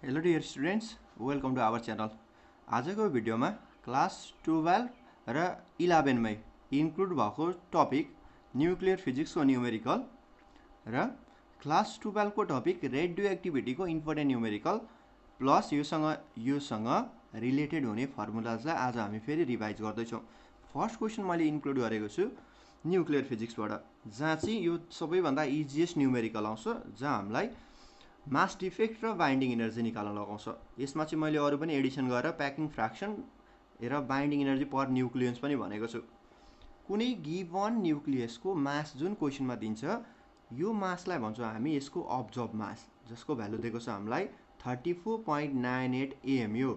Hello dear students, welcome to our channel. आजको भिडियोमा class 12 र 11 मै इन्क्लुड भएको टपिक न्युक्लियर फिजिक्सको न्युमेरिकल र क्लास 12 को टपिक रेडियो एक्टिभिटीको इम्पोर्टेन्ट न्युमेरिकल प्लस योसँग रिलेटेड हुने फर्मुलाजलाई आज हामी फेरि रिभाइज गर्दैछौँ। फर्स्ट क्वेसन मैले इन्क्लुड गरेको छु न्युक्लियर फिजिक्सबाट, जहाँ चाहिँ यो सबैभन्दा इजिएस्ट न्युमेरिकल आउँछ, जहाँ हामीलाई मास डिफेक्ट र बाइन्डिङ इनर्जी निकाल्न लगाउँछ। यसमा चाहिँ मैले अरू पनि एडिसन गरेर प्याकिङ फ्र्याक्सन र बाइन्डिङ इनर्जी पर न्युक्लियन्स पनि भनेको छु। कुनै गिभन न्युक्लियसको मास जुन क्वेसनमा दिन्छ, यो मासलाई भन्छौँ हामी यसको अब्जर्भ मास, जसको भ्यालु दिएको छ हामीलाई 34.98 AMU।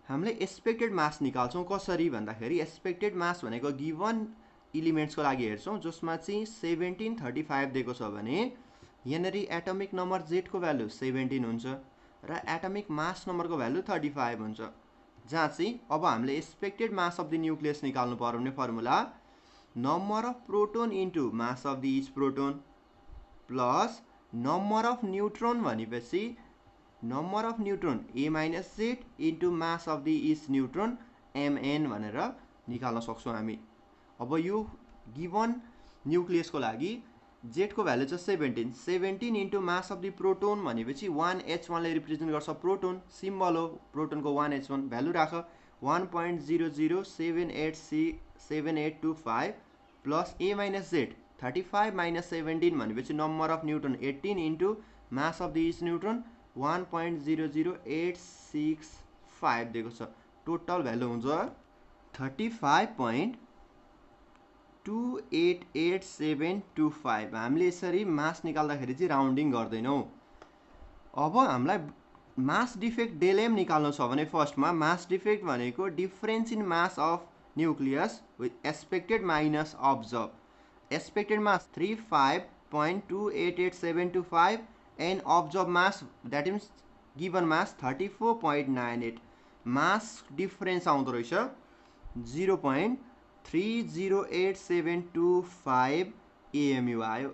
हामीले एक्सपेक्टेड मास निकाल्छौँ कसरी भन्दाखेरि, एक्सपेक्टेड मास भनेको गिभन इलिमेन्ट्सको लागि हेर्छौँ, जसमा चाहिँ 1735 दिएको छ भने यहाँनिर एटमिक नम्बर जेडको भ्यालु 17 हुन्छ र एटमिक मास नम्बरको भ्यालु 35 हुन्छ। जहाँ चाहिँ अब हामीले expected mass of the nucleus निकाल्नु पर्यो भने formula number of proton into mass of the each proton plus number of neutron भनेपछि number of neutron A minus Z into mass of the each neutron MN भनेर निकाल्न सक्छौँ हामी। अब यो गिभन न्युक्लियसको लागि जेडको भ्यालु चाहिँ 17 into mass of the proton भनेपछि 1H1ले रिप्रेजेन्ट गर्छ प्रोटोन, सिम्बल हो प्रोटोनको 1H1, भ्यालु राख 1.00787825 प्लस ए माइनस जेड 35 माइनस 17 भनेपछि number of neutron 18 into mass of the each neutron 1.00865 दिएको छ। टोटल भ्यालु हुन्छ 35.288725। हामीले यसरी मास निकाल्दाखेरि चाहिँ राउन्डिङ गर्दैनौँ। अब हामीलाई मास डिफेक्ट डेलएम निकाल्नु छ भने फर्स्टमा मास डिफेक्ट भनेको difference in mass of nucleus with expected minus observe. Expected mass 35.288725 and observed mass, that means given mass 34.98. Mass difference आउँदो रहेछ 0.308725 AMU आयो।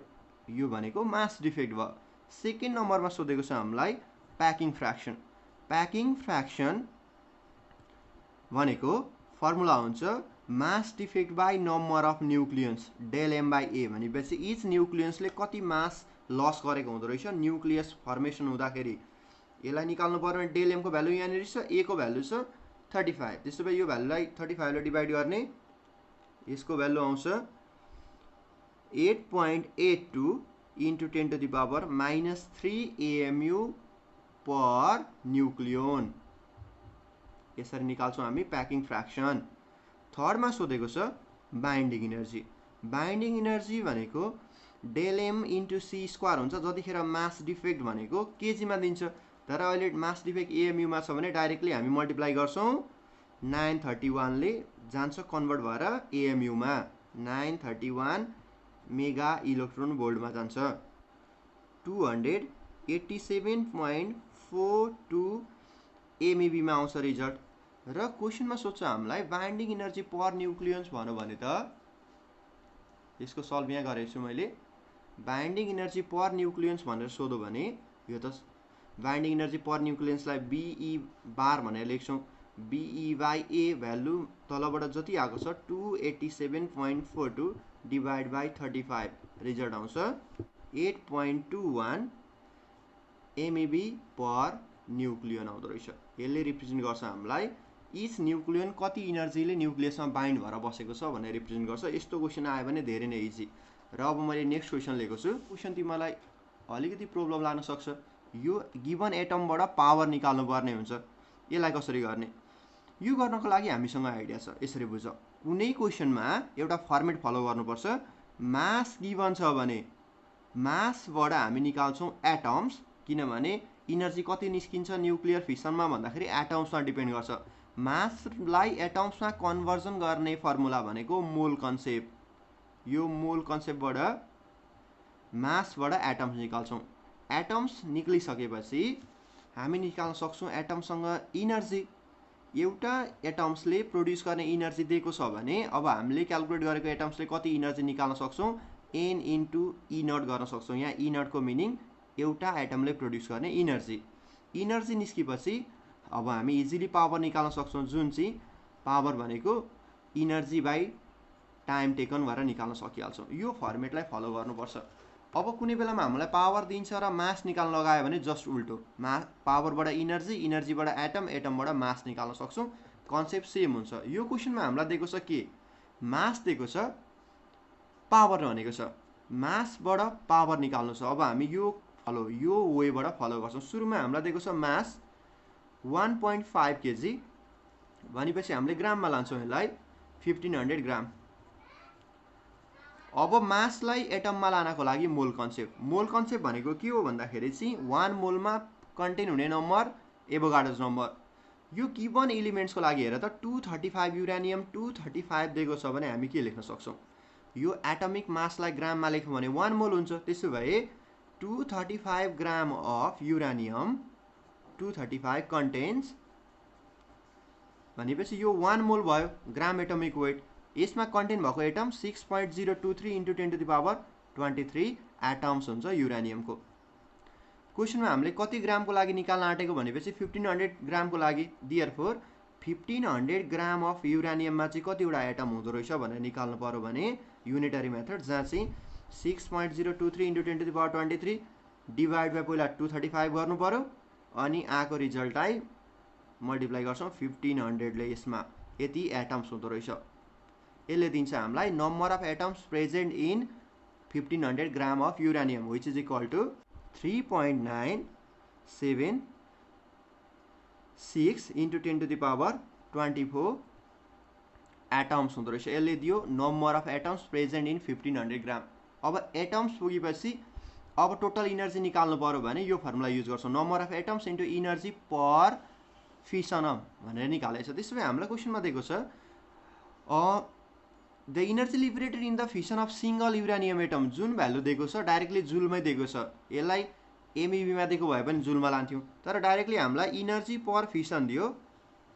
यो भनेको मास डिफेक्ट भयो। सेकेन्ड नम्बरमा सोधेको छ हामीलाई प्याकिङ फ्र्याक्सन। प्याकिङ फ्र्याक्सन भनेको फर्मुला हुन्छ mass defect by number of nucleons del M by A भनेपछि इच न्युक्लियन्सले कति मास लस गरेको हुँदो रहेछ न्युक्लियस फर्मेसन हुँदाखेरि। यसलाई निकाल्नु पर्यो भने डेल एमको भ्यालु यहाँनिर छ, ए को भ्यालु छ 35। त्यसो भए यो भ्यालुलाई 35 ले डिभाइड गर्ने, यसको भ्यालु आउँछ 8.82 into 10 to the power -3 AMU per nucleon. यसरी निकाल्छौँ हामी प्याकिङ फ्र्याक्सन। थर्डमा सोधेको छ बाइन्डिङ इनर्जी। बाइन्डिङ इनर्जी भनेको del m into c square हुन्छ, जतिखेर मास डिफेक्ट भनेको केजीमा दिन्छ। तर अहिले मास डिफेक्ट एएमयुमा छ भने डाइरेक्टली हामी मल्टिप्लाई गर्छौँ 931 ले जान्छ कन्भर्ट भएर एएमयुमा, 931 मेगा इलेक्ट्रोन भोल्टमा जान्छ। 287.42 एमएबीमा आउँछ रिजल्ट। र क्वेसनमा सोध्छ हामीलाई बाइन्डिङ इनर्जी पर न्युक्लियन्स भन्यो भने त यसको सल्भ यहाँ गरेको छु मैले। बाइन्डिङ इनर्जी पर न्युक्लियन्स भनेर सोध्यो भने यो त बाइन्डिङ इनर्जी पर न्युक्लियन्सलाई BE बार भनेर लेख्छौँ। BE बाई ए भ्यालु तलबाट जति आएको छ 287.42 डिभाइड बाई 35, रिजल्ट आउँछ 8.21 एमएबी पर न्युक्लियन आउँदो रहेछ। यसले रिप्रेजेन्ट गर्छ हामीलाई इच न्युक्लियन कति इनर्जीले न्युक्लियसमा बाइन्ड भएर बसेको छ भनेर रिप्रेजेन्ट गर्छ। यस्तो क्वेसन आयो भने धेरै नै इजी। र अब मैले नेक्स्ट क्वेसन लिएको छु। क्वेसन तिमीलाई अलिकति प्रब्लम लाग्न सक्छ। यो गिभन एटमबाट पावर निकाल्नु पर्ने हुन्छ, यसलाई कसरी गर्ने? यो गर्नको लागि हामीसँग आइडिया छ, यसरी बुझ। कुनै क्वेसनमा एउटा फर्मेट फलो गर्नुपर्छ। मास गिभन छ भने मासबाट हामी निकाल्छौँ एटम्स, किनभने इनर्जी कति निस्किन्छ न्युक्लियर फिसनमा भन्दाखेरि एटम्समा डिपेन्ड गर्छ। मासलाई एटम्समा कन्भर्जन गर्ने फर्मुला भनेको मोल कन्सेप्ट। यो मोल कन्सेप्टबाट मासबाट एटम्स निकाल्छौँ। एटम्स निक्लिसकेपछि हामी निकाल्न सक्छौँ एटमसँग इनर्जी। एउटा एटम्सले प्रोड्युस गर्ने इनर्जी दिएको छ भने अब हामीले क्याल्कुलेट गरेको एटम्सले कति इनर्जी निकाल्न सक्छौँ, n इन्टु ई नट गर्न सक्छौँ। यहाँ ई नटको मिनिङ एउटा एटमले प्रोड्युस गर्ने इनर्जी। इनर्जी निस्केपछि अब हामी इजिली पावर निकाल्न सक्छौँ, जुन चाहिँ पावर भनेको इनर्जी बाई टाइम टेकन गरेर निकाल्न सकिहाल्छौँ। यो फर्मेटलाई फलो गर्नुपर्छ। अब कुनै बेलामा हामीलाई पावर दिन्छ र मास निकाल्न लगायो भने जस्ट उल्टो, पावरबाट इनर्जी, इनर्जीबाट एटम, एटमबाट मास निकाल्न सक्छौँ। कन्सेप्ट सेम हुन्छ। यो क्वेसनमा हामीलाई दिएको छ के, मास दिएको छ, पावर भनेको छ, मासबाट पावर निकाल्नु छ। अब हामी यो वेबाट फलो गर्छौँ। सुरुमा हामीलाई दिएको छ मास 1.5 kg भनेपछि हामीले ग्राममा लान्छौँ यसलाई 1500 ग्राम। अब मासलाई एटममा लानको लागि मोल कन्सेप्ट भनेको के हो भन्दाखेरि चाहिँ 1 मोलमा कन्टेन हुने नम्बर एभोगाड्रोस नम्बर। यो गिवन एलिमेन्ट्सको लागि हेर त 235 युरानियम 235 दिएको छ भने हामी के लेख्न सक्छौँ, यो एटमिक मासलाई ग्राममा लेख्यौँ भने 1 मोल हुन्छ। त्यसो भए 235 ग्राम अफ युरानियम 235 कन्टेन्स भनेपछि यो 1 मोल भयो ग्राम एटमिक वेट। यसमा कन्टेन भएको atom 6.023 into 10 to the power 23 atoms हुन्छ युरानियमको। क्वेसनमा हामीले कति ग्रामको लागि निकाल्न आँटेको भनेपछि 1500 ग्रामको लागि। देयरफोर 1500 ग्राम अफ युरानियममा चाहिँ कतिवटा एटम हुँदो रहेछ भनेर निकाल्नु पर्यो भने युनिटरी मेथड, जहाँ चाहिँ 6.023 into 10 to the power 23 divide by पहिला 235 गर्नु पर्यो, अनि आएको रिजल्टलाई मल्टिप्लाई गर्छौँ 1500 ले। यसमा यति एटम्स हुँदो रहेछ। यसले दिन्छ हामीलाई number of atoms present in 1500 gram of uranium which is equal to 3.976 into 10 to the power 24 atoms हुँदो रहेछ। यसले दियो number of atoms present in 1500 gram. अब एटम्स पुगेपछि अब टोटल इनर्जी निकाल्नु पर्यो भने यो फर्मुला युज गर्छौँ, number of atoms into energy per fission भनेर निकालेको छ। त्यसो भए हामीलाई क्वेसनमा दिएको छ the energy liberated in the fission of single uranium atom, जुन भ्यालु दिएको छ डाइरेक्टली जुलमै दिएको छ। यसलाई एमईबीमा दिएको भए पनि जुलमा लान्थ्यौँ, तर डाइरेक्टली हामीलाई इनर्जी पर फिसन दियो,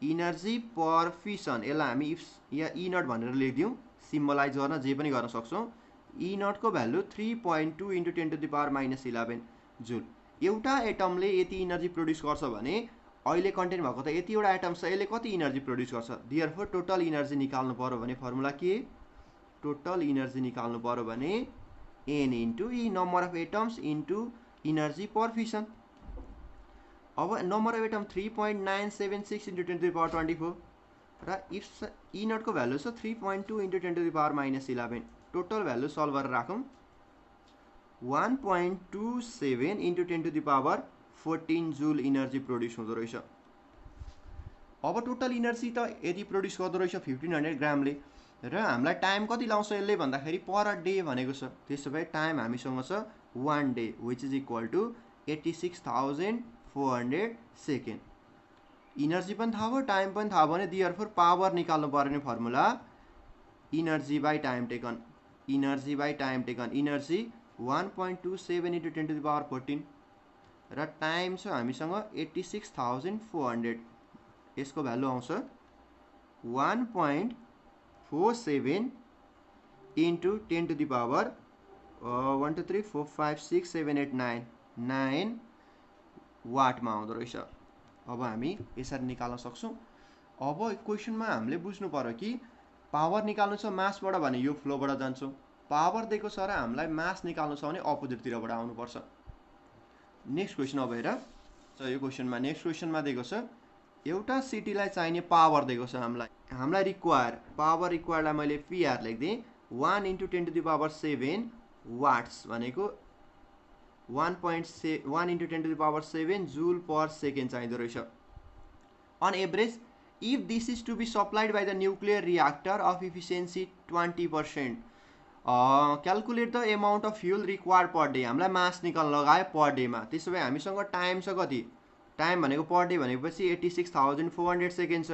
इनर्जी पर फिसन। यसलाई हामी या ई नट भनेर लेखिदिउँ, सिम्बलाइज गर्न जे पनि गर्न सक्छौँ। ई नटको value 3.2 into 10 to the power -11 joule. एउटा एटमले यति इनर्जी प्रोड्युस गर्छ भने अहिले कन्टेन भएको त यतिवटा एटम छ, यसले कति इनर्जी प्रोड्युस गर्छ। देयरफोर टोटल इनर्जी निकाल्नु पर्यो भने फर्मुला के, टोटल इनर्जी निकाल्नु पर्यो भने N into E, number of atoms into energy per fission. अब number of atom 3.976 into 10 to the power 24 र इफ ई नटको भ्यालु छ 3.2 into 10 to the power -11। Total value solve गरेर राखौँ 1.27 into 10 to the power 14 joule energy produce हुँदो रहेछ। अब total energy त यदि प्रोड्युस गर्दो रहेछ 1500 ग्रामले, र हामीलाई टाइम कति लाउँछ यसले भन्दाखेरि पर डे भनेको छ। त्यसो भए टाइम हामीसँग छ 1 day which is equal to 86,400 second. Energy पनि थाहा भयो, टाइम पनि थाहा भयो भने देयरफोर पावर निकाल्नु पर्ने formula energy by time taken, energy by time taken. Energy 1.27 into 10 to the power 14 र टाइम छ हामीसँग 86,400। यसको भ्यालु आउँछ 1.47 इन्टु 10 टु द पावर 1 2 3 4 5 6 7 8 9 वाटमा आउँदो रहेछ। अब हामी यसरी निकाल्न सक्छौँ। अब क्वेसनमा हामीले बुझ्नु पर्यो कि पावर निकाल्नु छ मासबाट भने यो फ्लोबाट जान्छौँ, पावर दिएको छ र हामीलाई मास निकाल्नु छ भने अपोजिटतिरबाट आउनुपर्छ। नेक्स्ट क्वेसन अब हेर, यो क्वेसनमा नेक्स्ट क्वेसनमा दिएको छ एउटा सिटीलाई चाहिने पावर दिएको छ हामीलाई रिक्वायर, पावर रिक्वायरलाई मैले पीआर लेख्दिएँ 1 into 10 to the power 7 watts भनेको 1 into 10 to the power 7 joule per second चाहिँदो रहेछ। On average if this is to be supplied by the nuclear reactor of efficiency 20%, calculate the amount of fuel required per day. हामीलाई mass निकाल्न लगायो पर डेमा। त्यसो भए हामीसँग टाइम छ कति, टाइम भनेको पर डे भनेपछि 86,400 सेकेन्ड छ।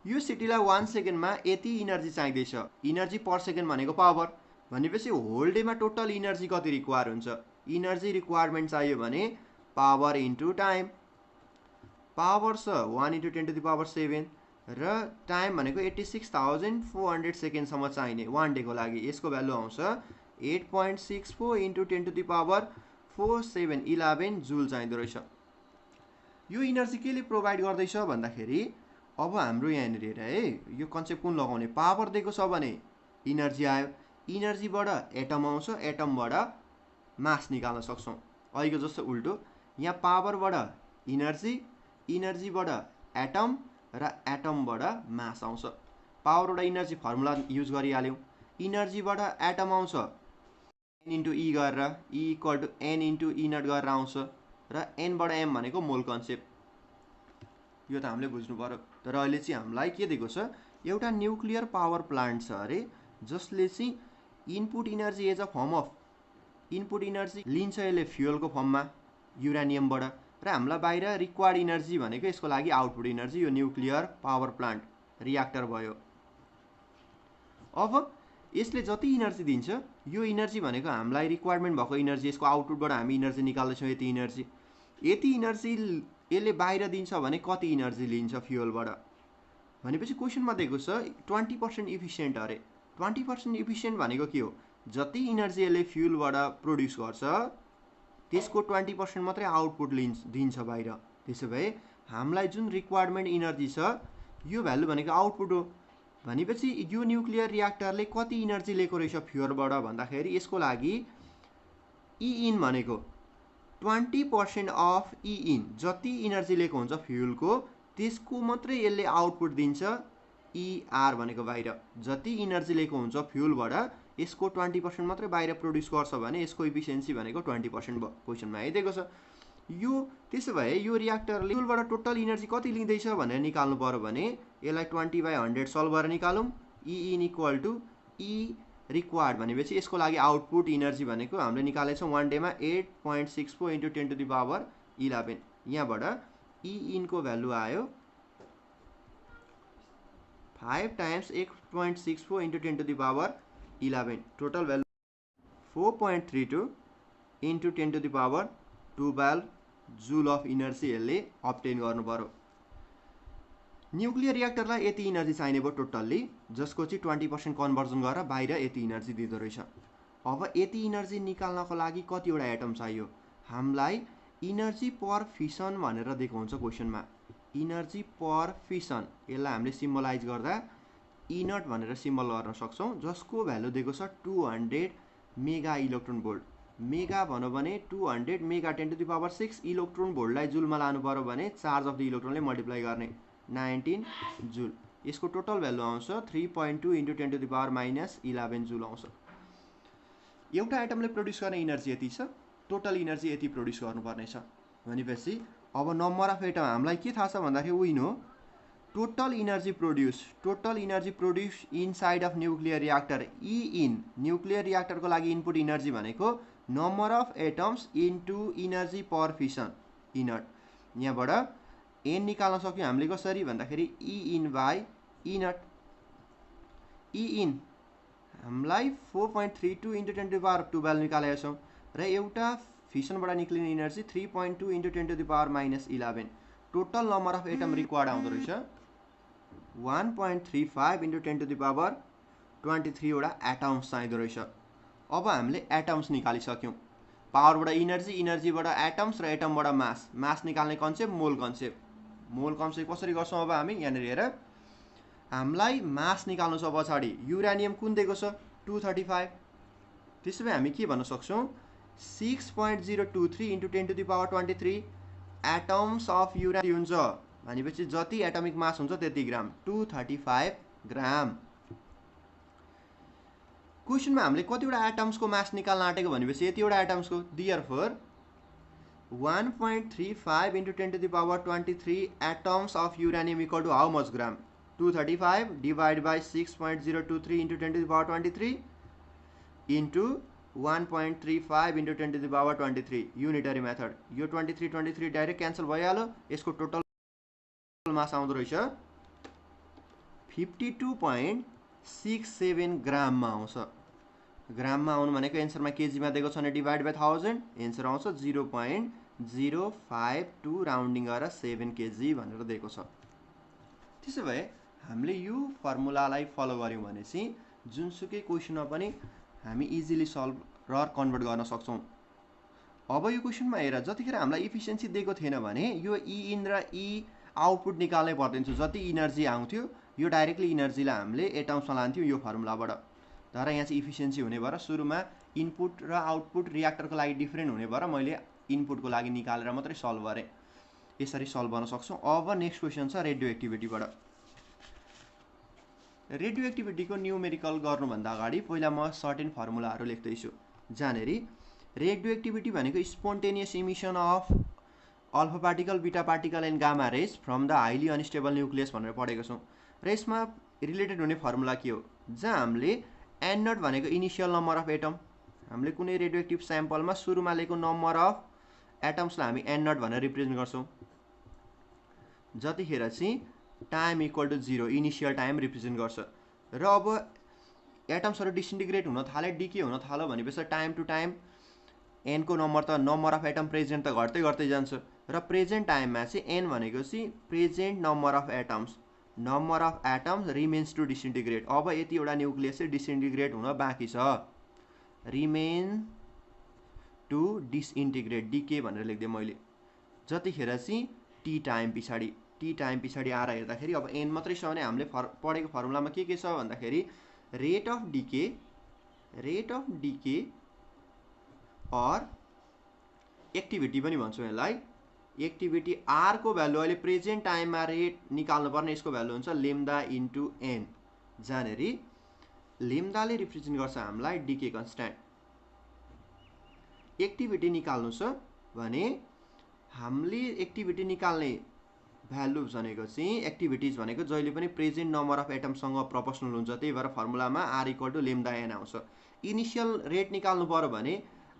यो सिटीलाई 1 सेकेन्डमा यति इनर्जी चाहिँदैछ, इनर्जी पर सेकेन्ड भनेको पावर भनेपछि होल डेमा टोटल इनर्जी कति रिक्वायर हुन्छ। इनर्जी रिक्वायरमेन्ट चाहियो भने पावर इन्टु टाइम, पावर छ 1 इन्टु 10 टु द पावर 7 र टाइम भनेको 86,400 सेकेन्डसम्म चाहिने 1 डेको लागि। यसको भ्यालु आउँछ 8.64 इन्टु 10 टु द पावर 0.4711 जुल चाहिँदो रहेछ। यो इनर्जी केले प्रोभाइड गर्दैछ भन्दाखेरि अब हाम्रो यहाँनिर हेर है, यो कन्सेप्ट कुन लगाउने, पावर दिएको छ भने इनर्जी आयो, इनर्जीबाट एटम आउँछ, एटमबाट मास निकाल्न सक्छौँ। अहिलेको जस्तो उल्टो, यहाँ पावरबाट इनर्जी, इनर्जीबाट एटम र एटमबाट मास आउँछ। पावरबाट इनर्जी फर्मुला युज गरिहाल्यौँ, इनर्जीबाट एटम आउँछ n इन्टु ई गरेर, E equal to n into E naught गरेर आउँछ, र nबाट m भनेको मोल कन्सेप्ट। यो त हामीले बुझ्नु पर्यो। तर अहिले चाहिँ हामीलाई के दिएको छ, एउटा न्युक्लियर पावर प्लान्ट छ अरे, जसले चाहिँ input energy as a form of input energy लिन्छ यसले फ्युलको फर्ममा युरानियमबाट, र हामीलाई बाहिर रिक्वायर्ड इनर्जी भनेको यसको लागि आउटपुट इनर्जी, यो न्युक्लियर पावर प्लान्ट रियाक्टर भयो। अब यसले जति इनर्जी दिन्छ, यो इनर्जी भनेको हामीलाई रिक्वायरमेन्ट भएको इनर्जी, यसको आउटपुटबाट हामी इनर्जी निकाल्दैछौँ यति इनर्जी। यति इनर्जी यसले बाहिर दिन्छ भने कति इनर्जी लिन्छ फ्युलबाट भनेपछि क्वेसनमा दिएको छ 20% इफिसियन्ट अरे। 20% इफिसियन्ट भनेको के हो, जति इनर्जी यसले फ्युलबाट प्रोड्युस गर्छ त्यसको 20% मात्रै आउटपुट दिन्छ बाहिर। त्यसो भए हामीलाई जुन रिक्वायरमेन्ट इनर्जी छ यो भ्यालु भनेको आउटपुट हो। भनेपछि यो न्युक्लियर रियाक्टरले कति इनर्जी लिएको रहेछ फ्युलबाट भन्दाखेरि यसको लागि ई इन भनेको 20% अफ ई इन, जति इनर्जी लिएको हुन्छ फ्युलको त्यसको मात्रै यसले आउटपुट दिन्छ। ER भनेको बाहिर जति इनर्जी लिएको हुन्छ फ्युलबाट यसको 20% मात्रै बाहिर प्रोड्युस गर्छ भने यसको इफिसियन्सी भनेको 20% भयो। क्वेसनमा आइदिएको छ यो। त्यसो भए यो रियाक्टरले फ्युलबाट टोटल इनर्जी कति लिँदैछ भनेर निकाल्नु पर्यो भने यसलाई 20/100 सल्भ गरेर निकालौँ। E in equal to E required भनेपछि यसको लागि आउटपुट इनर्जी भनेको हामीले निकालेछौँ 1 डेमा 8.64 इन्टु 10 टु द पावर 11। यहाँबाट ई इनको भ्यालु आयो 5 times 8.64 into 10 to the power 11, total value 4.32 into 10 to the power 12 joule of energy यसले अब्टेन गर्नु पर्यो। न्युक्लियर रियाक्टरलाई यति इनर्जी चाहिने भयो टोटल्ली, जसको चाहिँ 20% कन्भर्जन गरेर बाहिर यति इनर्जी दिँदो रहेछ। अब यति इनर्जी निकाल्नको लागि कतिवटा एटम चाहियो, हामीलाई इनर्जी पर फिसन भनेर दिएको हुन्छ क्वेसनमा। इनर्जी पर फिसन यसलाई हामीले सिम्बलाइज गर्दा ई नट भनेर सिम्बल गर्न सक्छौँ, जसको भ्यालु दिएको छ 200 मेगा इलेक्ट्रोन भोल्ट। मेगा भनौँ भने 200 mega 10 to the power 6 electron भोल्टलाई जुलमा लानु पर्यो भने चार्ज अफ द इलेक्ट्रोनले मल्टिप्लाई गर्ने 19 जुल। यसको टोटल भ्यालु आउँछ 3.2 into 10 to the power -11 joule आउँछ। एउटा एटमले प्रोड्युस गर्ने इनर्जी यति छ, टोटल इनर्जी यति प्रोड्युस गर्नुपर्ने छ भनेपछि अब नम्बर अफ एटम हामीलाई के थाहा छ भन्दाखेरि विन हो total energy produce inside of nuclear reactor. E in nuclear रियाक्टरको लागि इनपुट इनर्जी भनेको number of atoms into energy per fission E naught. यहाँबाट एन निकाल्न सक्यौँ हामीले कसरी भन्दाखेरि E in by E naught. E in हामीलाई 4.32 इन्टु 10 टु द पावर 12 निकालेका छौँ र एउटा फिसनबाट निक्लिने energy 3.2 into 10 to the power -11। Total number of atom required आउँदो रहेछ 1.35 इन्टु 10 टु द पावर 23 वटा एटम्स चाहिँदो रहेछ। अब हामीले एटम्स निकालिसक्यौँ, पावरबाट इनर्जी, इनर्जीबाट एटम्स र एटमबाट मास निकाल्ने कन्सेप्ट मोल कन्सेप्ट। मोल कन्सेप्ट कसरी गर्छौँ अब हामी यहाँनिर हेर, हामीलाई मास निकाल्नु छ पछाडि। युरानियम कुन दिएको छ 235, त्यसो भए हामी के भन्न सक्छौँ 6.023 into 10 to the power 23 atoms of uranium हुन्छ भनेपछि जति एटमिक मास हुन्छ त्यति ग्राम, 235 ग्राम। क्वेसनमा हामीले कतिवटा एटम्सको मास निकाल्न आँटेको भनेपछि यतिवटा एटम्सको, therefore 1.35 into 10 to the power 23 atoms of uranium equal to how much gram, 235 divide by 6.023 into 10 to the power 23 into 1.35 into 10 to the power 23 unitary method. यो 23 डाइरेक्ट क्यान्सल भइहाल्यो। यसको टोटल मास आउँदो रहेछ 52.67 ग्राममा आउँछ। ग्राममा आउनु भनेको एन्सरमा केजीमा दिएको छ भने डिभाइड बाई 1000 एन्सर आउँछ 0.052 राउन्डिङ गरेर 7 केजी भनेर दिएको छ। त्यसो भए हामीले यो फर्मुलालाई फलो गर्यौँ भने चाहिँ जुनसुकै क्वेसनमा पनि हामी इजिली सल्भ र कन्भर्ट गर्न सक्छौँ। अब यो क्वेसनमा हेर, जतिखेर हामीलाई इफिसियन्सी दिएको थिएन भने यो ई इन र ई आउटपुट निकाल्नै पर्दैन थियो। जति इनर्जी आउँथ्यो यो डाइरेक्टली इनर्जीलाई हामीले एटम्समा लान्थ्यौँ यो फर्मुलाबाट। तर यहाँ चाहिँ इफिसियन्सी हुने भएर सुरुमा इनपुट र आउटपुट रियाक्टरको लागि डिफ्रेन्ट हुने भएर मैले इनपुटको लागि निकालेर मात्रै सल्भ गरेँ। यसरी सल्भ गर्न सक्छौँ। अब नेक्स्ट क्वेसन छ रेडियो एक्टिभिटीबाट। रेडियो एक्टिभिटीको न्युमेरिकल गर्नुभन्दा अगाडि पहिला म सर्टेन फर्मुलाहरू लेख्दैछु। जहाँनेरि रेडियो एक्टिभिटी भनेको spontaneous emission of alpha particle, beta particle and gamma rays from the highly unstable nucleus भनेर पढेको छौँ। र यसमा रिलेटेड हुने फर्मुला के हो, जहाँ हामीले एन नट भनेको इनिसियल नम्बर अफ एटम, हामीले कुनै रेडियो एक्टिभ स्याम्पलमा सुरुमा लिएको नम्बर अफ एटम्सलाई हामी एन नट भनेर रिप्रेजेन्ट गर्छौँ। जतिखेर चाहिँ time equal to 0 initial time represent गर्छ। र अब एटम्सहरू डिसइन्टिग्रेट हुन थाले, डिके हुन थाल्यो भनेपछि टाइम टु टाइम एनको नम्बर त नम्बर अफ एटम प्रेजेन्ट त घट्दै घट्दै जान्छ। र प्रेजेन्ट टाइममा चाहिँ एन भनेको चाहिँ present number of atoms, number of atoms remains to disintegrate. अब यतिवटा न्युक्लियस चाहिँ डिसइन्टिग्रेट हुन बाँकी छ, रिमेन टु डिसइन्टिग्रेट, डिके भनेर लेख्दिएँ मैले। जतिखेर चाहिँ टी टाइम पछाडि आएर हेर्दाखेरि अब एन मात्रै छ भने हामीले पढेको फर्मुलामा के छ भन्दाखेरि rate of decay or activity पनि भन्छौँ यसलाई। एक्टिभिटी आर को भ्यालु अहिले प्रेजेन्ट टाइममा रेट निकाल्नु पर्ने, यसको भ्यालु हुन्छ लेम्दा इन्टु एन, जहाँनेरि लेम्दाले रिप्रेजेन्ट गर्छ हामीलाई डिके कन्स्ट्यान्ट। एक्टिभिटी निकाल्नु छ भने हामीले एक्टिभिटी निकाल्ने भ्यालुज भनेको चाहिँ एक्टिभिटिज भनेको जहिले पनि प्रेजेन्ट नम्बर अफ एटमसँग प्रोपोर्सनल हुन्छ। त्यही भएर फर्मुलामा R equal to lambda N आउँछ। इनिसियल रेट निकाल्नु पर्यो भने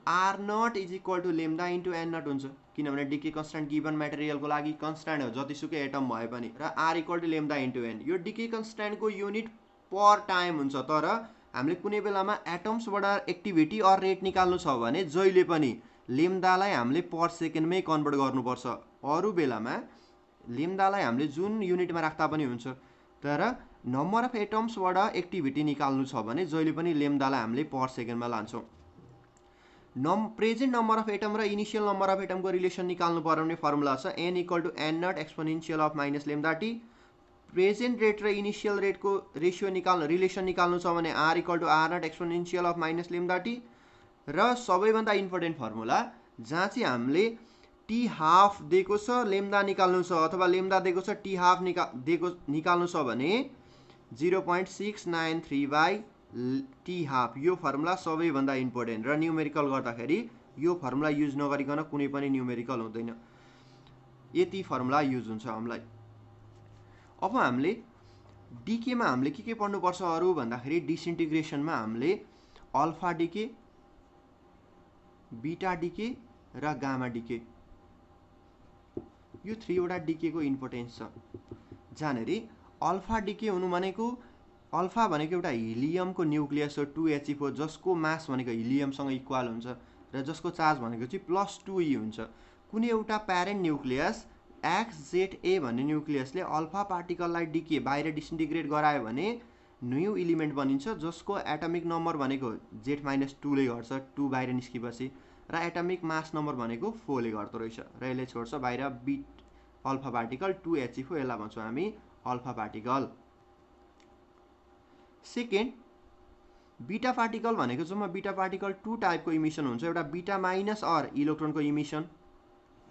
R naught is equal to lambda into N naught हुन्छ, किनभने डिके कन्स्ट्यान्ट गिभन मेटेरियलको लागि कन्स्ट्यान्ट हो जतिसुकै एटम भए पनि। र R equal to lambda into N, यो डिके कन्स्ट्यान्टको युनिट पर टाइम हुन्छ। तर हामीले कुनै बेलामा एटम्सबाट एक्टिभिटी अर रेट निकाल्नु छ भने जहिले पनि लेम्दालाई हामीले पर सेकेन्डमै कन्भर्ट गर्नुपर्छ। अरू बेलामा लेम्दालाई हामीले जुन युनिटमा राख्दा पनि हुन्छ। तर नम्बर अफ एटम्सबाट एक्टिभिटी निकाल्नु छ भने जहिले पनि लेम्दालाई हामीले पर सेकेन्डमा लान्छौँ। प्रेजेन्ट नम्बर अफ एटम र इनिसियल नम्बर अफ एटमको रिलेसन निकाल्नु पर्यो भने फर्मुला छ N equal to N naught exponential of minus lambda T. Present rate र इनिसियल रेटको रेसियो रिलेसन निकाल्नु छ भने R equal to R naught exponential of minus lambda T. र सबैभन्दा इम्पोर्टेन्ट फर्मुला जहाँ चाहिँ हामीले टी हाफ दिएको छ लेम्दा निकाल्नु छ, अथवा लेम्दा दिएको छ टी हाफ निकाल्नु छ भने 0.693 बाई टी हाफ, यो फर्मुला सबैभन्दा इम्पोर्टेन्ट। र न्युमेरिकल गर्दाखेरि यो फर्मुला युज नगरिकन कुनै पनि न्युमेरिकल हुँदैन, यति फर्मुला युज हुन्छ हामीलाई। अब हामीले डिकेमा हामीले के पढ्नुपर्छ अरू भन्दाखेरि डिसइन्टिग्रेसनमा हामीले अल्फा डिके, बीटा डिके र गामा डिके, यो 3 वटा डिकेको इम्पोर्टेन्स छ। जहाँनेरि अल्फा डिके हुनु भनेको, अल्फा भनेको एउटा हिलियमको न्युक्लियस हो 2He4, जसको मास भनेको हिलियमसँग इक्वल हुन्छ र जसको चार्ज भनेको चाहिँ +2e हुन्छ। कुनै एउटा प्यारेन्ट न्युक्लियस XZA भन्ने न्युक्लियसले अल्फा पार्टिकललाई डिके बाहिर डिसइन्टिग्रेट गरायो भने न्यू इलिमेन्ट बनिन्छ, जसको एटमिक नम्बर भनेको Z-2 ले घट्छ 2 बाहिर निस्केपछि, र एटमिक मास नम्बर भनेको 4 ले घट्दो रहेछ। र यसले छोड्छ बाहिर अल्फा पार्टिकल 2He4, यसलाई भन्छौँ हामी alpha particle. Second beta particle भनेको जम्मा बीटा पार्टिकल 2 टाइपको इमिसन हुन्छ। एउटा बीटा माइनस अर इलेक्ट्रोनको इमिसन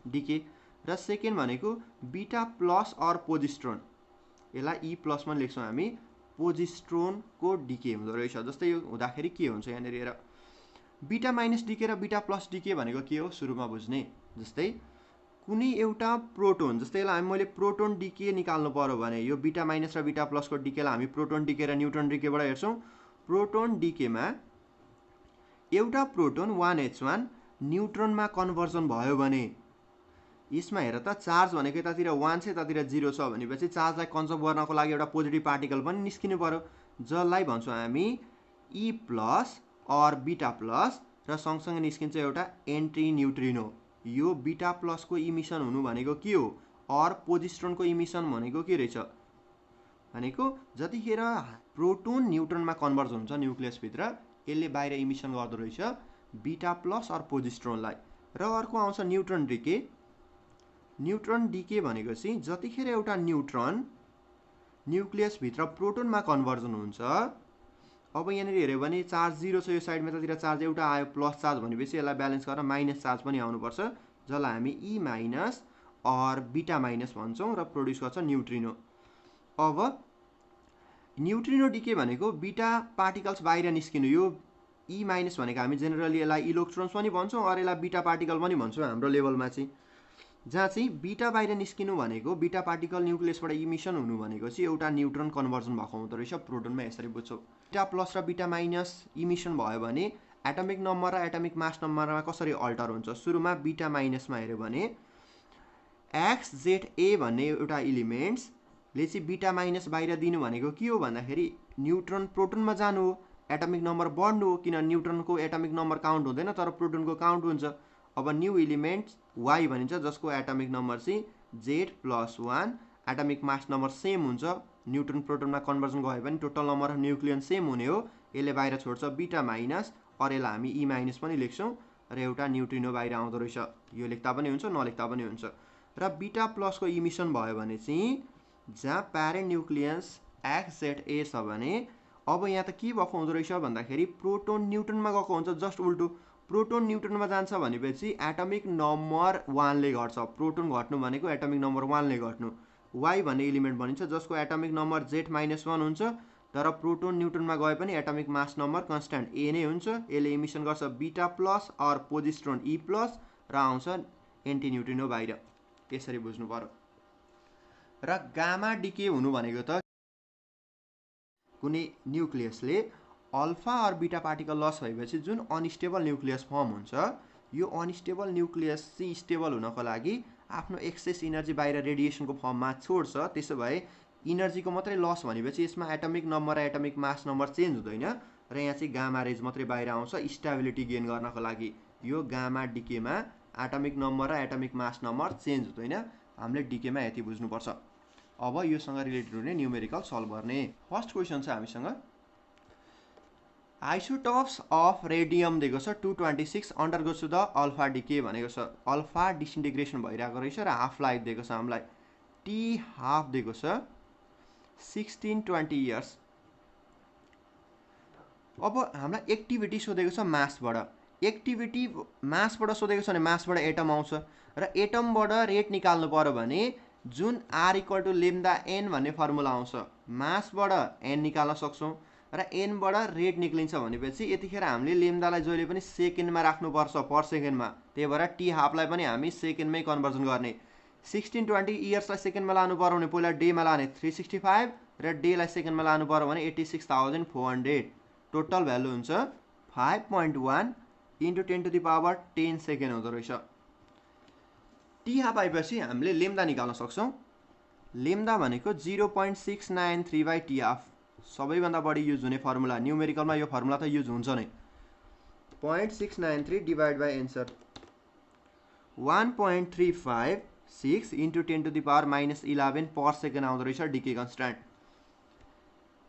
डिके, र सेकेन्ड भनेको बीटा प्लस अर पोजिस्ट्रोन, यसलाई ई प्लसमा लेख्छौँ हामी, पोजिस्ट्रोनको डिके हुँदो रहेछ। जस्तै यो हुँदाखेरि के हुन्छ यहाँनिर हेर, बीटा माइनस डिके र बीटा प्लस डिके भनेको के हो सुरुमा बुझ्ने। जस्तै कुनै एउटा प्रोटोन, जस्तै यसलाई मैले प्रोटोन डिके निकाल्नु पर्यो भने यो बीटा माइनस र बीटा प्लसको डिकेलाई हामी प्रोटोन डिके र न्युट्रोन डिकेबाट हेर्छौँ। प्रोटोन डिकेमा एउटा प्रोटोन 1H1 न्युट्रोनमा कन्भर्जन भयो भने यसमा हेर त चार्ज भनेको यतातिर 1 छ यतातिर 0 छ भनेपछि चार्जलाई कन्जर्भ गर्नको लागि एउटा पोजिटिभ पार्टिकल पनि निस्किनु पर्यो, जसलाई भन्छौँ हामी E plus or beta plus, र सँगसँगै निस्किन्छ एउटा एन्टी न्युट्रिनो। यो बीटा प्लसको इमिसन हुनु भनेको के हो, अर पोजिस्ट्रोनको इमिसन भनेको के रहेछ भनेको जतिखेर प्रोटोन न्युट्रोनमा कन्भर्ज हुन्छ न्युक्लियसभित्र, यसले बाहिर इमिसन गर्दो रहेछ बीटा प्लस अर पोजिस्ट्रोनलाई। र अर्को आउँछ न्युट्रन डिके। न्युट्रन डिके भनेको चाहिँ जतिखेर एउटा न्युट्रन न्युक्लियसभित्र प्रोटोनमा कन्भर्जन हुन्छ, अब यहाँनिर हेऱ्यो भने चार्ज 0 छ, यो साइडमा यतातिर चार्ज एउटा आयो प्लस चार्ज भनेपछि यसलाई ब्यालेन्स गरेर माइनस चार्ज पनि आउनुपर्छ, जसलाई हामी ई माइनस और बीटा माइनस भन्छौँ र प्रोड्युस गर्छ न्युट्रिनो। अब न्युट्रिनो डिके भनेको बीटा पार्टिकल्स बाहिर निस्किनु। यो ई माइनस भनेको हामी जेनरली यसलाई इलेक्ट्रोन्स पनि भन्छौँ और यसलाई बीटा पार्टिकल पनि भन्छौँ हाम्रो लेभलमा चाहिँ, जहाँ चाहिँ बीटा बाहिर निस्किनु भनेको बीटा पार्टिकल न्युक्लियसबाट इमिसन हुनु भनेको चाहिँ एउटा न्युट्रन कन्भर्जन भएको हुँदो रहेछ प्रोटोनमा। यसरी बुझ्छौँ, बीटा प्लस र बीटा माइनस इमिसन भयो भने एटमिक नम्बर र एटमिक मास नम्बरमा कसरी अल्टर हुन्छ। सुरुमा बीटा माइनसमा हेऱ्यो भने XZA भन्ने एउटा इलिमेन्ट्सले चाहिँ बीटा माइनस बाहिर दिनु भनेको के हो भन्दाखेरि न्युट्रन प्रोटोनमा जानु हो, एटमिक नम्बर बढ्नु हो, किन न्युट्रनको एटमिक नम्बर काउन्ट हुँदैन तर प्रोटोनको काउन्ट हुन्छ। अब न्यू इलिमेन्ट्स Y भनिन्छ जसको एटमिक नम्बर चाहिँ Z+1, atomic mass number same हुन्छ, न्युट्रन प्रोटोनमा कन्भर्जन गयो भने टोटल नम्बर अफ न्युक्लियन सेम हुने हो, यसले बाहिर छोड्छ बीटा माइनस और यसलाई हामी ई माइनस पनि लेख्छौँ र एउटा न्युट्रिनो बाहिर आउँदो रहेछ। यो लेख्दा पनि हुन्छ नलेख्दा पनि हुन्छ। र बीटा प्लसको इमिसन भयो भने चाहिँ जहाँ प्यारेन्ट न्युक्लियस XZA छ भने अब यहाँ त के भएको हुँदो रहेछ भन्दाखेरि प्रोटोन न्युट्रनमा गएको हुन्छ, जस्ट उल्टो। प्रोटोन न्युट्रनमा जान्छ भनेपछि एटमिक नम्बर 1 ले घट्छ, प्रोटोन घट्नु भनेको एटमिक नम्बर 1 ले घट्नु। Y भन्ने इलिमेन्ट भनिन्छ जसको एटमिक नम्बर Z-1 हुन्छ, तर प्रोटोन न्युट्रनमा गए पनि atomic mass number constant A नै हुन्छ। यसले इमिसन गर्छ बीटा प्लस और पोजिट्रोन E प्लस र आउँछ एन्टी न्युट्रिनो बाहिर। त्यसरी बुझ्नु पर्यो। र गामा डिके हुनु भनेको त कुनै न्युक्लियसले अल्फा और बीटा पार्टिकल लस भएपछि जुन अनस्टेबल न्युक्लियस फर्म हुन्छ, यो अनस्टेबल न्युक्लियस चाहिँ स्टेबल हुनको लागि आफ्नो एक्सेस इनर्जी बाहिर रेडिएसनको फर्ममा छोड्छ। त्यसो भए इनर्जीको मात्रै लस भनेपछि यसमा एटमिक नम्बर र एटमिक मास नम्बर चेन्ज हुँदैन र यहाँ चाहिँ गामा रेज मात्रै बाहिर आउँछ स्टेबिलिटी गेन गर्नको लागि। यो गामा डिकेमा एटमिक नम्बर र एटमिक मास नम्बर चेन्ज हुँदैन। हामीले डिकेमा यति बुझ्नुपर्छ। अब योसँग रिलेटेड हुने न्युमेरिकल सल्भ गर्ने फर्स्ट क्वेसन छ हामीसँग। आइसोटोप्स अफ रेडियम दिएको छ 226 undergoes to the alpha decay भनेको छ। अल्फा डिसइन्टिग्रेसन भइरहेको रहेछ र हाफ लाइफ दिएको छ हामीलाई, टी हाफ दिएको छ 16-20 इयर्स। अब हामीलाई एक्टिभिटी सोधेको छ मासबाट। एक्टिभिटी मासबाट सोधेको छ भने मासबाट एटम आउँछ र एटमबाट रेट निकाल्नु पर्यो भने जुन R = लेम्दा n भन्ने फर्मुला आउँछ, मासबाट n निकाल्न सक्छौँ र nबाट रेट निक्लिन्छ भनेपछि यतिखेर हामीले लेम्दालाई जहिले पनि सेकेन्डमा राख्नुपर्छ पर सेकेन्डमा। त्यही भएर टी हाफलाई पनि हामी सेकेन्डमै कन्भर्जन गर्ने। 16-20 इयर्सलाई सेकेन्डमा लानु पर्यो भने पहिला डेमा लाने 365 र डेलाई सेकेन्डमा लानु पर्यो भने 86,400। टोटल भ्यालु हुन्छ 5.1 × 10⁻10 सेकेन्ड हुँदो रहेछ। टी हाफ आएपछि हामीले लेम्दा निकाल्न सक्छौँ। लेम्दा भनेको 0.693/टी हाफ, सबैभन्दा बढी युज हुने फर्मुला। न्युमेरिकलमा यो फर्मुला त युज हुन्छ नै। 0.693 divide by answer 1.356 × 10⁻11 per second आउँदो रहेछ डिके कन्स्ट्यान्ट।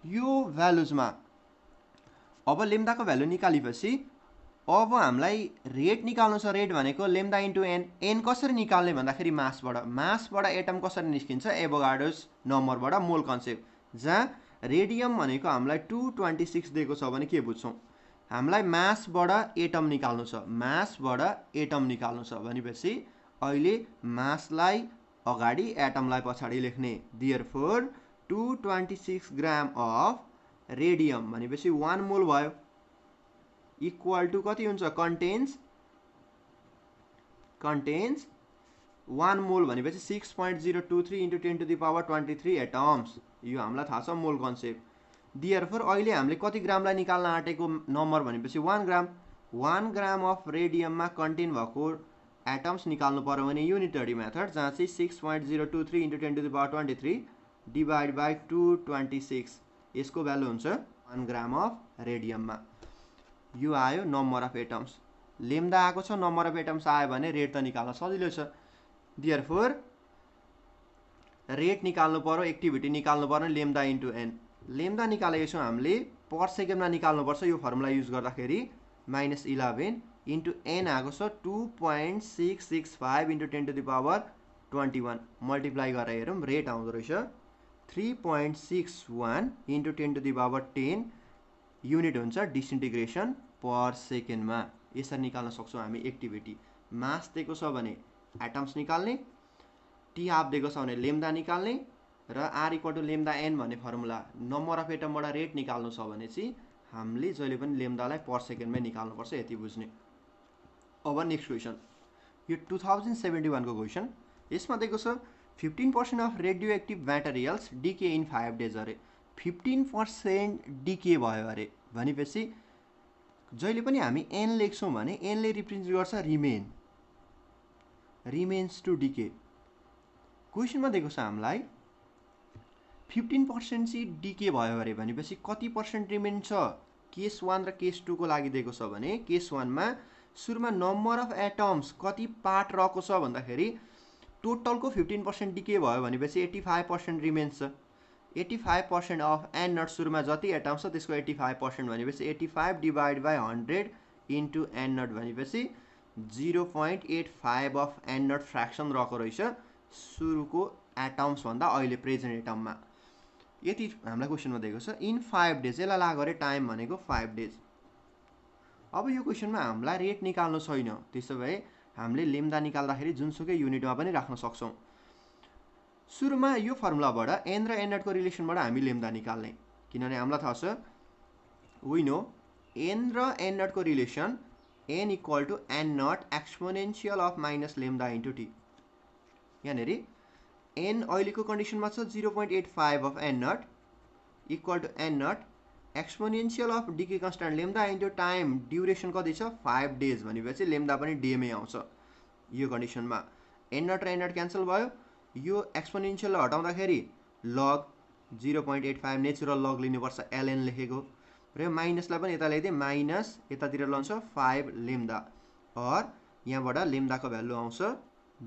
यो भ्यालुजमा अब लेम्दाको भ्यालु निकालेपछि अब हामीलाई रेट निकाल्नु छ। रेट भनेको लेम्दा इन्टु एन। एन कसरी निकाल्ने भन्दाखेरि मासबाट एटम कसरी निस्किन्छ, एभोगाड्रोस नम्बरबाट, मोल कन्सेप्ट। जहाँ रेडियम भनेको हामीलाई 226 दिएको छ भने के बुझ्छौँ, हामीलाई मासबाट एटम निकाल्नु छ। मासबाट एटम निकाल्नु छ भनेपछि अहिले मासलाई अगाडि एटमलाई पछाडि लेख्ने। देयरफोर 226 ग्राम अफ रेडियम भनेपछि 1 मोल भयो, इक्वल टु कति हुन्छ, कन्टेन्स 1 मोल भनेपछि 6.023 × 10⁻23 एटम्स। यो हामीलाई थाहा छ मोल कन्सेप्ट। देयरफोर अहिले हामीले कति ग्रामलाई निकाल्न आँटेको नम्बर भनेपछि 1 ग्राम। 1 ग्राम अफ रेडियममा कन्टेन भएको एटम्स निकाल्नु पर्यो भने युनिटरी मेथड, जहाँ चाहिँ 6.023 × 10⁻23 डिभाइड बाई 226, यसको भ्यालु हुन्छ 1 ग्राम अफ रेडियममा। यो आयो नम्बर अफ एटम्स। लेम्दा आएको छ, नम्बर अफ एटम्स आयो भने रेट त निकाल्न सजिलो छ। देयरफोर रेट निकाल्नु पर्यो, एक्टिभिटी निकाल्नु पर्यो, लेम्दा इन्टु एन। लेम्दा निकालेको छौँ हामीले पर सेकेन्डमा निकाल्नुपर्छ। यो फर्मुला युज गर्दाखेरि -11 इन्टु एन आएको छ 2.665 into 10 to the power 21 multiply गरेर हेरौँ रेट आउँदो रहेछ 3.61 into 10 to the power 10 unit हुन्छ डिसइन्टिग्रेसन पर सेकेन्डमा। यसरी निकाल्न सक्छौँ हामी एक्टिभिटी। मास दिएको छ भने एटम्स निकाल्ने, टी हाफ दिएको छ भने लेम्दा निकाल्ने र R equal to lambda N भन्ने फर्मुला नम्बर अफ एटमबाट रेट निकाल्नु छ भने चाहिँ हामीले जहिले पनि लेम्दालाई पर सेकेन्डमै निकाल्नुपर्छ, यति बुझ्ने। अब नेक्स्ट क्वेसन, यो 2071 को क्वेसन। यसमा दिएको छ 15% of radioactive materials decay in 5 days अरे। 15% डिके भयो अरे भनेपछि जहिले पनि हामी एन लेख्छौँ भने एनले रिप्रेजेन्ट गर्छ रिमेन्स टु डिके। क्वेसनमा दिएको छ हामीलाई 15% चाहिँ डिके भयो अरे भनेपछि कति पर्सेन्ट रिमेन छ। केस 1 र केस 2 को लागि दिएको छ भने केस 1 मा सुरुमा नम्बर अफ एटम्स कति पार्ट रहेको छ भन्दाखेरि टोटलको 15% डिके भयो भनेपछि 85% रिमेन्स छ। 85% अफ एन नट सुरुमा जति एटम्स छ त्यसको 85% भनेपछि 85 divide by 100 into N naught भनेपछि 0.85 अफ एन नट फ्र्याक्सन रहेको रहेछ सुरुको एटम्स भन्दा अहिले प्रेजेन्ट एटममा। यति हामीलाई क्वेसनमा दिएको छ इन 5 डेज। यसलाई ला गरे टाइम भनेको 5 डेज। अब यो क्वेसनमा हामीलाई रेट निकाल्नु छैन, त्यसो भए हामीले लेम्दा निकाल्दाखेरि जुनसुकै युनिटमा पनि राख्न सक्छौँ। सुरुमा यो फर्मुलाबाट एन र एन नटको रिलेसनबाट हामी लेम्दा निकाल्ने, किनभने हामीलाई थाहा छ वी नो एन र एन नटको relation N equal to N naught exponential of minus lambda into T. यहाँनिर एन अहिलेको कन्डिसनमा छ 0.85 of N naught equal to N naught exponential of decay constant lambda into time duration कति छ 5 days भनेपछि lambda पनि डेमै आउँछ। यो कन्डिसनमा एन नट र एन नट क्यान्सल भयो, यो एक्सपोनेन्सियल हटाउँदाखेरि लग 0.85 नेचुरल लग लिनुपर्छ एलएन लेखेको र यो माइनसलाई पनि यता ल्याइदिए माइनस यतातिर लन्छ 5 लेम्दा और यहाँबाट लेम्दाको भ्यालु आउँछ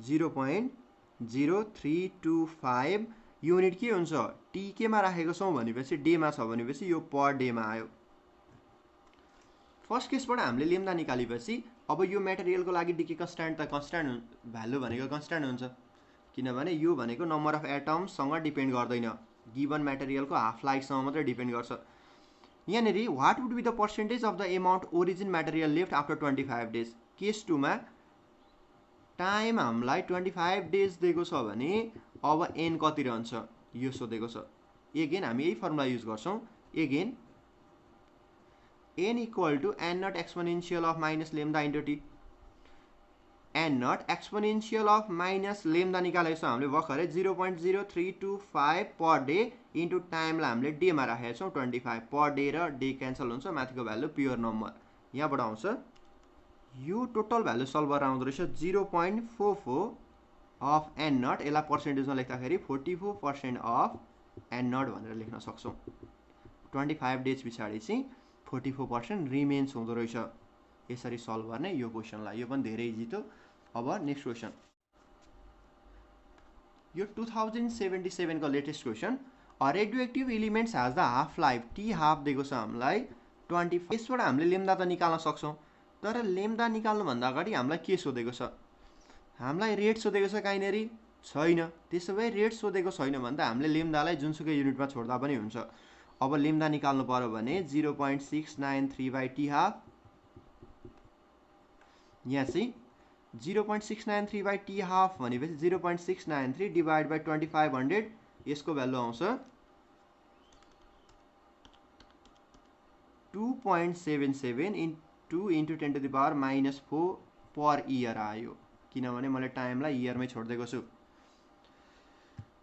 0.0325 युनिट के हुन्छ टी केमा राखेको छौँ भनेपछि डेमा छ भनेपछि यो पर डेमा आयो। फर्स्ट केसबाट हामीले लेम्दा निकालेपछि अब यो मेटेरियलको लागि डिके कन्स्टान्ट त कन्स्टान्ट भ्यालु भनेको कन्स्टान्ट हुन्छ, किनभने यो भनेको नम्बर अफ एटम्ससँग डिपेन्ड गर्दैन, गिवन मेटेरियलको हाफ लाइफसँग मात्रै डिपेन्ड गर्छ। यहाँनिर what would be the percentage of the amount origin material left after 25 days. Case 2 मा टाइम हामीलाई 25 डेज दिएको छ भने अब एन कति रहन्छ यो सोधेको छ। एगेन हामी यही फर्मुला युज गर्छौँ। Again N equal to N naught exponential of minus lambda into T. N naught exponential of minus lambda निकालेको छ हामीले भर्खरै 0.0325 पर डे इन्टु टाइमलाई हामीले डेमा राखेका छौँ 25 पर डे र डे क्यान्सल हुन्छ, माथिको भ्यालु प्योर नम्बर यहाँबाट आउँछ। यो टोटल भ्यालु सल्भ गरेर आउँदो रहेछ 0.44 अफ एन नट। यसलाई पर्सेन्टेजमा लेख्दाखेरि 44% अफ एन नट भनेर लेख्न सक्छौँ। 25 डेज पछाडि चाहिँ 44% रिमेन्स हुँदो रहेछ। यसरी सल्भ गर्ने यो क्वेसनलाई, यो पनि धेरै इजी थियो। अब नेक्स्ट क्वेसन, यो 2077 को latest question. Radio active elements has the half life T half दिएको छ हामीलाई 20। यसबाट हामीले लेम्दा त निकाल्न सक्छौँ, तर लेम्दा निकाल्नुभन्दा अगाडि हामीलाई के सोधेको छ, हामीलाई रेट सोधेको छ, कहीँनिर छैन। त्यसो भए रेट सोधेको छैन भन्दा हामीले लेम्दालाई जुनसुकै युनिटमा छोड्दा पनि हुन्छ। अब लेम्दा निकाल्नु पर्यो भने 0.693 टी हाफ, यहाँ चाहिँ 0.693 टी हाफ भनेपछि 0.693 डिभाइड बाई 2500 यसको भ्यालु आउँछ 2.77 into 10 to the power -4 per year आयो, किनभने मैले टाइमलाई इयरमै छोडिदिएको छु।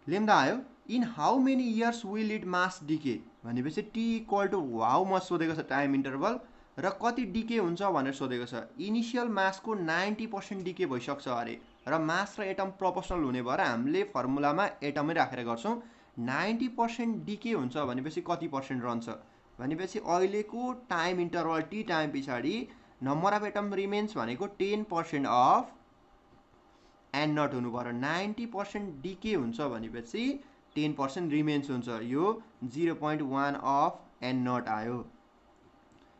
लेम्दा आयो in how many years will it mass decay भनेपछि T equal to how much सोधेको छ टाइम इन्टरभल र कति डिके हुन्छ भनेर सोधेको छ। इनिसियल मासको 90% डिके भइसक्छ अरे र मास र एटम प्रोपोर्सनल हुने भएर हामीले फर्मुलामा एटमै राखेर गर्छौँ। 90% डिके हुन्छ भनेपछि कति पर्सेन्ट रहन्छ भनेपछि अहिलेको टाइम इन्टरभल टी टाइम पछाडि नम्बर अफ एटम रिमेन्स भनेको 10% अफ एन नट हुनु पर्यो। 90% डिके हुन्छ भनेपछि 10% रिमेन्स हुन्छ, यो 0.1 अफ एन नट आयो।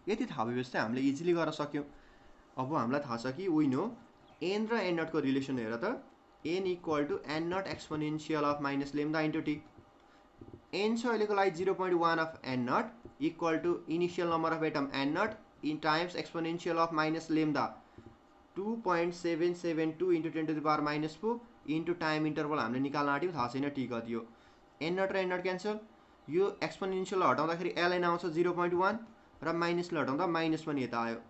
यति थाहा भएपछि हामीले इजिली गर्न सक्यौँ। अब हामीलाई थाहा छ कि वी नो एन र एन नटको रिलेसन हेर त N equal to N naught exponential of minus lambda into T N छ अहिलेको लागि 0.1 of N naught equal to initial number of atom N naught in times exponential of minus lambda 2.772 into 10 to the power minus 4 into time interval हामीले निकाल्न आँट्यौँ थाहा छैन T कति हो एन नट र एन नट क्यान्सल यो exponential हटाउँदाखेरि LN आउँछ 0.1 र माइनसले हटाउँदा माइनस पनि यता आयो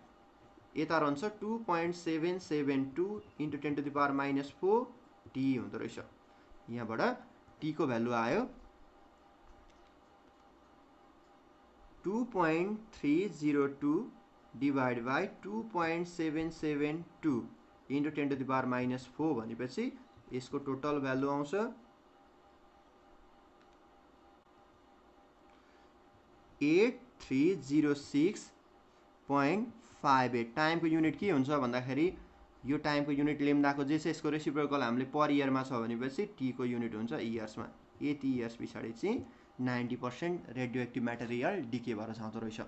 यता रहन्छ 2.772 into 10 to the power minus 4 T हुँदो रहेछ यहाँबाट टी को भ्यालु आयो 2.302 divide by 2.772 into 10 to the power minus 4 भनेपछि यसको टोटल भ्यालु आउँछ 8306.58 टाइमको युनिट के हुन्छ भन्दाखेरि यो टाइमको युनिट लेम्दाको जे छ यसको रेसिप्रोकल हामीले पर इयरमा छ भनेपछि टी को युनिट हुन्छ इयर्समा यति इयर्स पछाडि चाहिँ 90% रेडियो एक्टिभ म्याटेरियल डिके भएर जाँदो रहेछ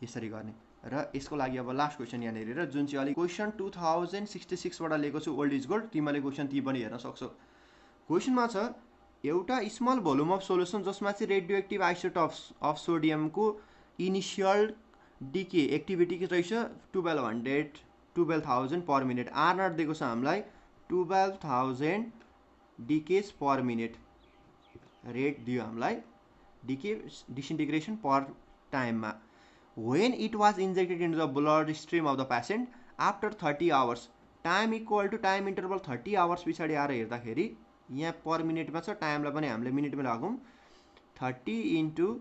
यसरी गर्ने र यसको लागि अब लास्ट क्वेसन यहाँ हेरेर जुन चाहिँ अलिक क्वेसन 2066 बाट लिएको छु ओल्ड इज गोल्ड तिमीले क्वेसन ती पनि हेर्न सक्छौ क्वेसनमा छ एउटा स्मल भोल्युम अफ सोल्युसन जसमा चाहिँ रेडियो एक्टिभ आइसोटोप्स अफ सोडियमको इनिसियल डिके एक्टिभिटी के रहेछ 12,000 पर मिनट आर नट दिएको छ हामीलाई 12,000 डिकेज पर मिनट रेट दियो हामीलाई डिके डिसइन्टिग्रेसन पर टाइममा when it was injected into the blood stream of the patient after 30 hours time equal to time interval 30 hours पछाडि आएर हेर्दाखेरि यहाँ पर मिनटमा छ टाइमलाई पनि हामीले मिनटमा लागौँ 30 इन्टु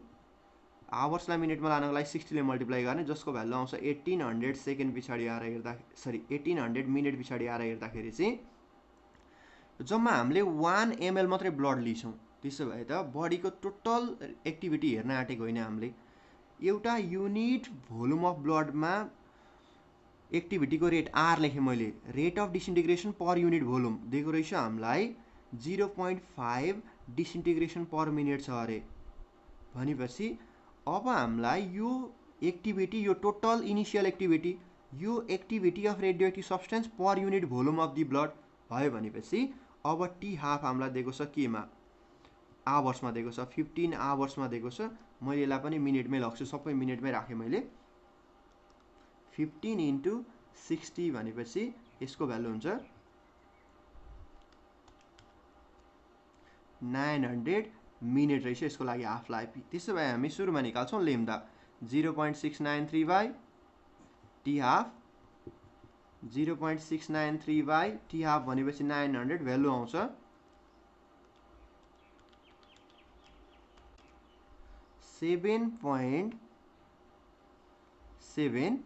आवर्सलाई मिनटमा लानको लागि 60 ले मल्टिप्लाई गर्ने जसको भ्यालु आउँछ 1800 सेकेन्ड पछाडि आएर हेर्दा 1800 मिनट पछाडि आएर हेर्दाखेरि चाहिँ जम्मा हामीले 1 ml मात्रै ब्लड लिन्छौँ त्यसो भए त बडीको टोटल एक्टिभिटी हेर्न आँटेको होइन हामीले एउटा युनिट भोल्युम अफ ब्लडमा एक्टिभिटीको रेट आर लेखेँ मैले rate of disintegration per unit volume दिएको रहेछ हामीलाई 0.5 डिसइन्टिग्रेसन पर मिनट छ अरे भनेपछि अब हामीलाई यो एक्टिभिटी यो टोटल इनिसियल एक्टिभिटी यो activity of radio active substance per unit volume of the blood भयो भनेपछि अब टी हाफ हामीलाई दिएको छ केमा आवर्समा दिएको छ 15 आवर्समा दिएको छ मैले यसलाई पनि मिनेटमै लग्छु सबै मिनेटमै राखेँ मैले 15 इन्टु 60 भनेपछि यसको भ्यालु हुन्छ 900 मिनट रहेछ यसको लागि हाफ लाइफ त्यसो भए हामी सुरुमा निकाल्छौँ lambda 0.693 by T half 0.693 by T half भनेपछि 900 भ्यालु आउँछ 7.7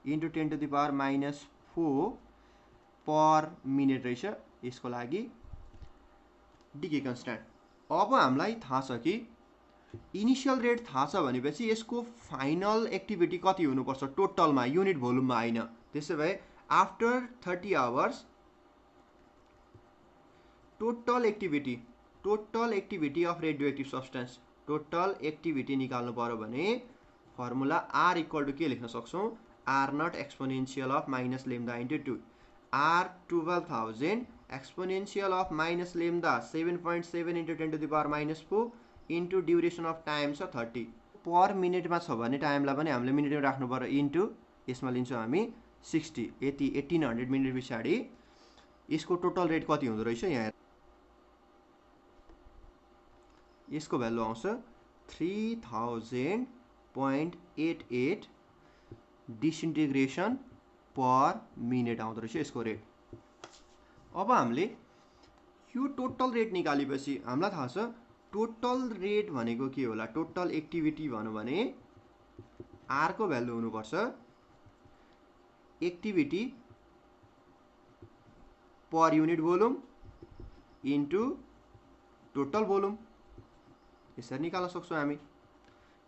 into 10 to the power minus 4 per minute रहेछ यसको लागि डिके कन्स्ट्यान्ट अब हामीलाई थाहा छ कि इनिसियल रेट थाहा छ भनेपछि यसको फाइनल एक्टिभिटी कति हुनुपर्छ टोटलमा युनिट भोल्युममा हैन त्यसो भए after 30 hours total activity of radioactive substance total activity निकाल्नु पर्यो भने फर्मुला आर इक्वल टु के लेख्न सक्छौं R naught exponential of minus lambda into 2 R 12,000 exponential of minus lambda 7.7 into 10 to the power minus 4 into duration of time छ 30 पर मिनटमा छ भने टाइमलाई पनि हामीले मिनटमा राख्नु पर्यो इन्टु यसमा लिन्छौँ हामी 60 यति 1800 मिनट पछाडि यसको टोटल रेट कति हुँदो रहेछ यहाँ यसको भ्यालु आउँछ 3000.88 डिसइन्टिग्रेसन पर मिनट आउँदो रहेछ यसको रेट अब हामीले यो टोटल रेट निकालेपछि हामीलाई थाहा छ टोटल रेट भनेको के होला टोटल एक्टिभिटी भन्नु भने आर को भ्यालु हुनुपर्छ activity per unit volume into total volume यसरी निकाल्न सक्छौं हामी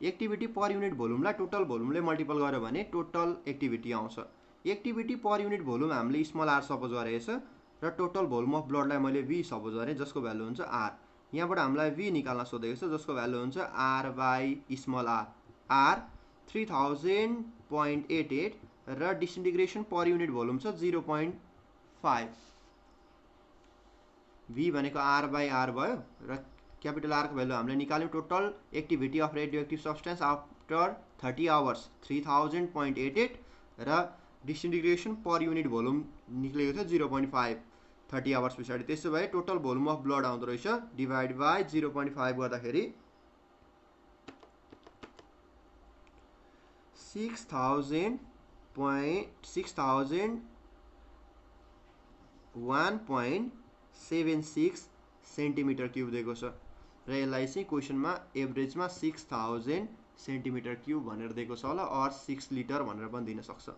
एक्टिभिटी पर युनिट भोल्युमलाई टोटल भोल्युमले मल्टिपल गर्यो भने टोटल एक्टिभिटी आउँछ एक्टिभिटी पर युनिट भोल्युम हामीले स्मल आर सपोज गरेछ र टोटल भोल्युम अफ ब्लडलाई मैले v सपोज गरे जसको भ्यालु हुन्छ r यहाँबाट हामीलाई v निकाल्न सोधेको छ जसको भ्यालु हुन्छ r by small r r 3000.88 र डिसइन्टिग्रेसन पर युनिट भोल्युम छ 0.5। V भनेको R/R भयो र क्यापिटल R को भ्यालु हामीले निकाल्यौँ। Total activity of radioactive substance after 30 hours 3000.88 र डिसइन्टिग्रेसन पर युनिट भोल्युम निक्लेको छ 0.5 30 आवर्स पछाडि। त्यसो भए टोटल भोल्युम अफ ब्लड आउँदो रहेछ डिभाइड बाई 0.5 गर्दाखेरि 6001.76 सेन्टिमिटर क्युब दिएको छ र यसलाई चाहिँ क्वेसनमा एभरेजमा 6000 सेन्टिमिटर क्युब भनेर दिएको छ होला, अर 6 लिटर भनेर पनि दिन सक्छ।